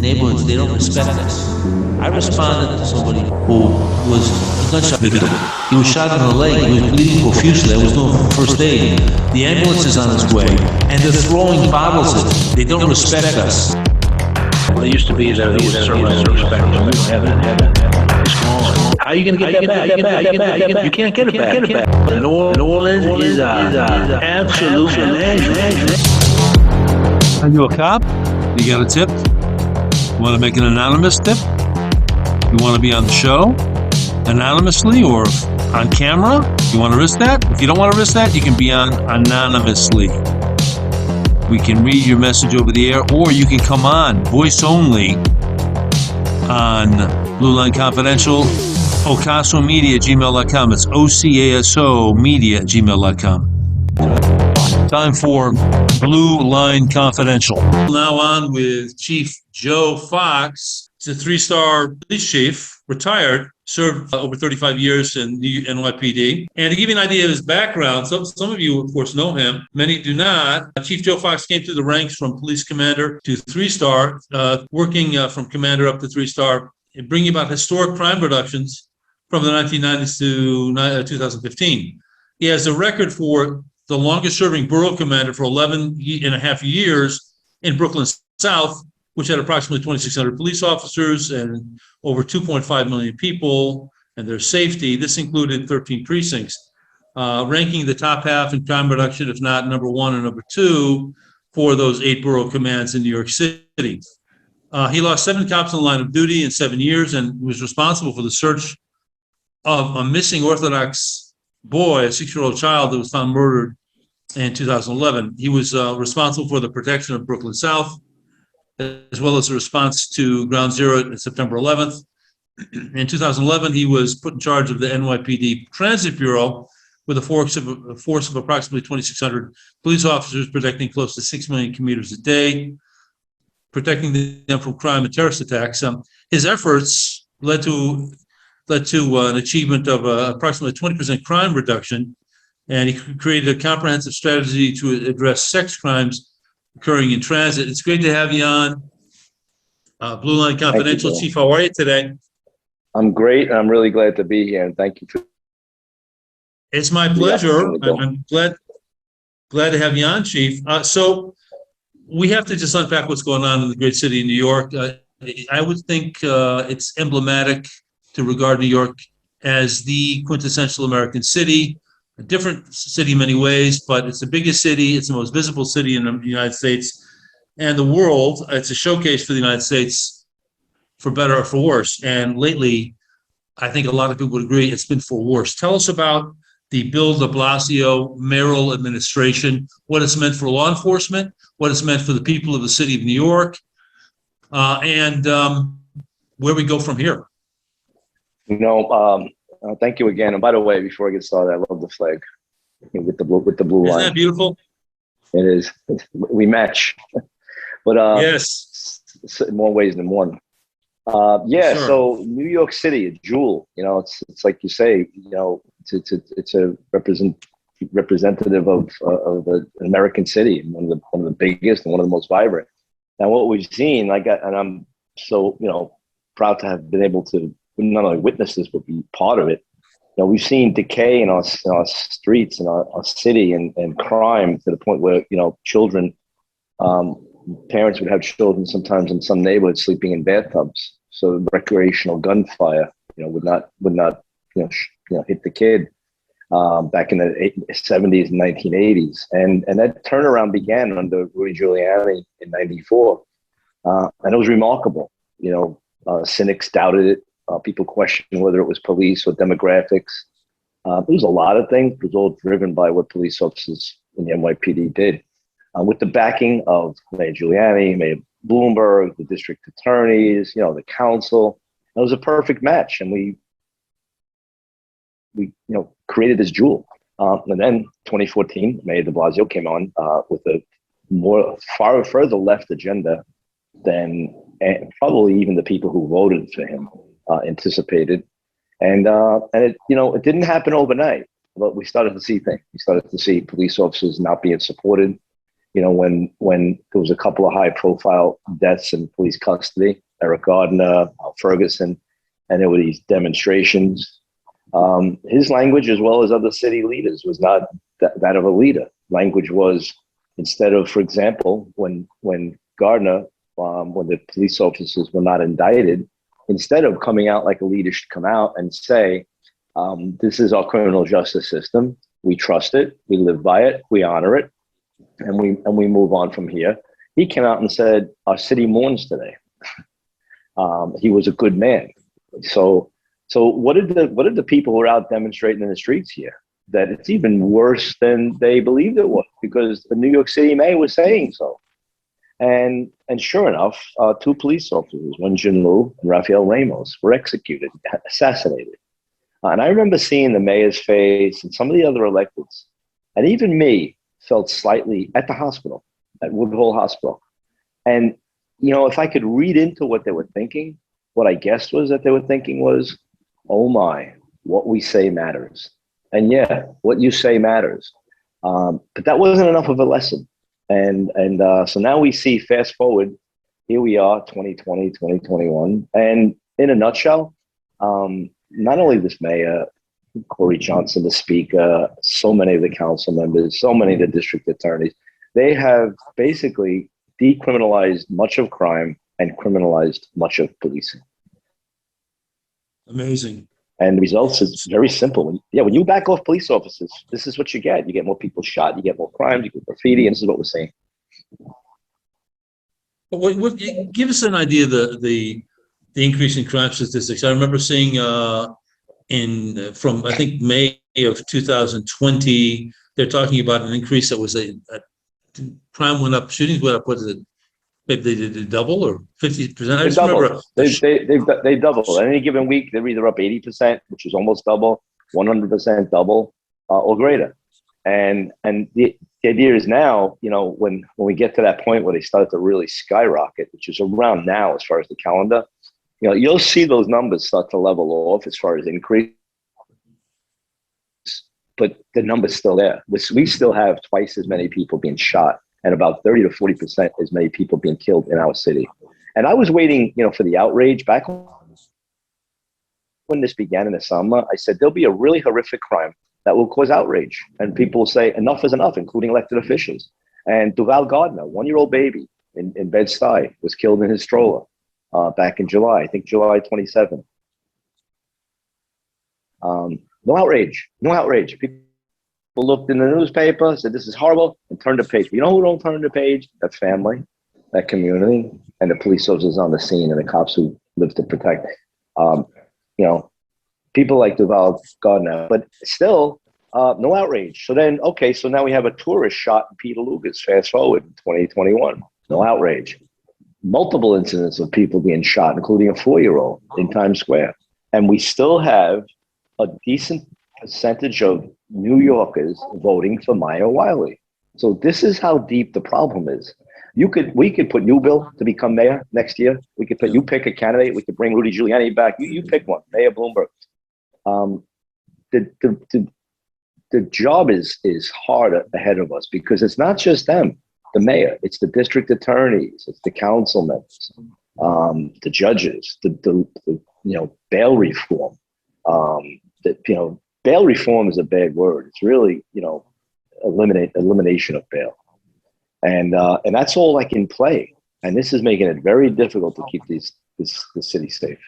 neighborhoods, they don't respect us. I responded to somebody who was a gunshot victim. He was shot in the leg, he was bleeding profusely. I was doing first aid. The ambulance is on its way, and they're throwing bottles at us. They don't respect us. Well, it used to be that there was a certain amount of respect. We don't have that. It's gone. How are you going to get that back? You can't get it back. And all is absolute menagerie. Are you a cop? You got a tip? You want to make an anonymous tip? You want to be on the show anonymously or on camera? You want to risk that? If you don't want to risk that, you can be on anonymously. We can read your message over the air, or you can come on voice only on Blue Line Confidential, Ocaso Media, gmail.com. It's OCASO Media, gmail.com. Time for Blue Line Confidential. Now on with Chief Joe Fox. He's a 3-star police chief, retired, served over 35 years in the NYPD. And to give you an idea of his background, some of you, of course, know him. Many do not. Chief Joe Fox came through the ranks from police commander to 3-star, working from commander up to 3-star, and bringing about historic crime reductions from the 1990s to 2015. He has a record for the longest serving borough commander for 11 and a half years in Brooklyn South, which had approximately 2,600 police officers and over 2.5 million people and their safety. This included 13 precincts, ranking the top half in crime reduction, if not number 1 and number 2 for those 8 borough commands in New York City. He lost 7 cops in the line of duty in 7 years and was responsible for the search of a missing Orthodox boy, a 6-year-old child that was found murdered in 2011. He was responsible for the protection of Brooklyn South, as well as the response to Ground Zero on September 11th. In 2011, he was put in charge of the NYPD Transit Bureau with a force of approximately 2,600 police officers protecting close to 6 million commuters a day, protecting them from crime and terrorist attacks. His efforts led to an achievement of approximately 20% crime reduction, and he created a comprehensive strategy to address sex crimes occurring in transit. It's great to have you on Blue Line Confidential. Chief, how are you today? I'm great. I'm really glad to be here, and thank you for. It's my pleasure. I'm glad to have you on, Chief. So we have to just unpack what's going on in the great city of New York. I would think it's emblematic to regard New York as the quintessential American city, a different city in many ways, but it's the biggest city. It's the most visible city in the United States and the world. It's a showcase for the United States, for better or for worse. And lately, I think a lot of people would agree it's been for worse. Tell us about the Bill de Blasio mayoral administration, what it's meant for law enforcement, what it's meant for the people of the city of New York, and where we go from here. Thank you again. And by the way, before I get started, I love the flag with the blue line. Isn't that beautiful? It is. We match. But yes, in more ways than one. Sure. So New York City, a jewel. It's like you say. It's a representative of the American city, one of the biggest and one of the most vibrant. And what we've seen, and I'm so proud to have been able to not only witness this, but be part of it. We've seen decay in our streets, in our city, and crime to the point where, children, parents would have children sometimes in some neighborhoods sleeping in bathtubs. So recreational gunfire, would not hit the kid back in the 70s and 1980s. And that turnaround began under Rudy Giuliani in 94. And it was remarkable. Cynics doubted it. People questioned whether it was police or demographics. There was a lot of things. It was all driven by what police officers in the NYPD did. With the backing of Mayor Giuliani, Mayor Bloomberg, the district attorneys, the council. It was a perfect match. And we created this jewel. And then 2014, Mayor de Blasio came on with a far further left agenda than probably even the people who voted for him anticipated, and it didn't happen overnight, but we started to see things. We started to see police officers not being supported. when there was a couple of high profile deaths in police custody, Eric Gardner, Ferguson, and there were these demonstrations. His language, as well as other city leaders, was not that of a leader. Language was, instead of, for example, when Gardner, when the police officers were not indicted, instead of coming out like a leader should come out and say, this is our criminal justice system. We trust it. We live by it. We honor it. And we move on from here. He came out and said, our city mourns today. He was a good man. So what did the people who were out demonstrating in the streets here? That it's even worse than they believed it was, because the New York City mayor was saying so. And sure enough, two police officers, one Jin Lu and Rafael Ramos, were executed, assassinated. And I remember seeing the mayor's face and some of the other electeds, and even me, felt slightly at the hospital, at Woodhull Hospital. And, if I could read into what they were thinking, what I guessed was that they were thinking was, oh my, what we say matters. And yeah, what you say matters. But that wasn't enough of a lesson. And so now we see, fast forward, here we are, 2020, 2021. And in a nutshell, not only this mayor, Corey Johnson, the speaker, so many of the council members, so many of the district attorneys, they have basically decriminalized much of crime and criminalized much of policing. Amazing. And the results is very simple. When you back off police officers, this is what you get. You get more people shot, you get more crimes, you get graffiti, and this is what we're seeing. Give us an idea of the increase in crime statistics. I remember seeing from I think May of 2020, they're talking about an increase that was crime went up, shootings went up. What is it? Maybe they did double or 50%. I just remember they double. At any given week, they're either up 80%, which is almost double, 100% double, or greater. And the idea is now, when we get to that point where they start to really skyrocket, which is around now as far as the calendar, you'll see those numbers start to level off as far as increase. But the number's still there. We still have twice as many people being shot and about 30 to 40% as many people being killed in our city. And I was waiting, for the outrage back when this began in the summer. I said, there'll be a really horrific crime that will cause outrage. And people will say, enough is enough, including elected officials. And Duval Gardner, 1-year-old baby in Bed-Stuy, was killed in his stroller back in July, I think July 27th. No outrage. People looked in the newspaper, said this is horrible, and turned the page. But you know who don't turn the page? That family, that community, and the police officers on the scene, and the cops who live to protect. People like Duval Gardner, but still no outrage. So then, so now we have a tourist shot in Peter Luger's. Fast forward in 2021, no outrage. Multiple incidents of people being shot, including a 4-year-old in Times Square, and we still have a decent percentage of New Yorkers voting for Maya Wiley. So this is how deep the problem is. We could put you, Bill, to become mayor next year. We could you pick a candidate. We could bring Rudy Giuliani back. You pick one, Mayor Bloomberg. The job is hard ahead of us, because it's not just them, the mayor. It's the district attorneys. It's the council members, the judges. The bail reform. Bail reform is a bad word. It's really, elimination of bail. And that's all in play. And this is making it very difficult to keep the city safe.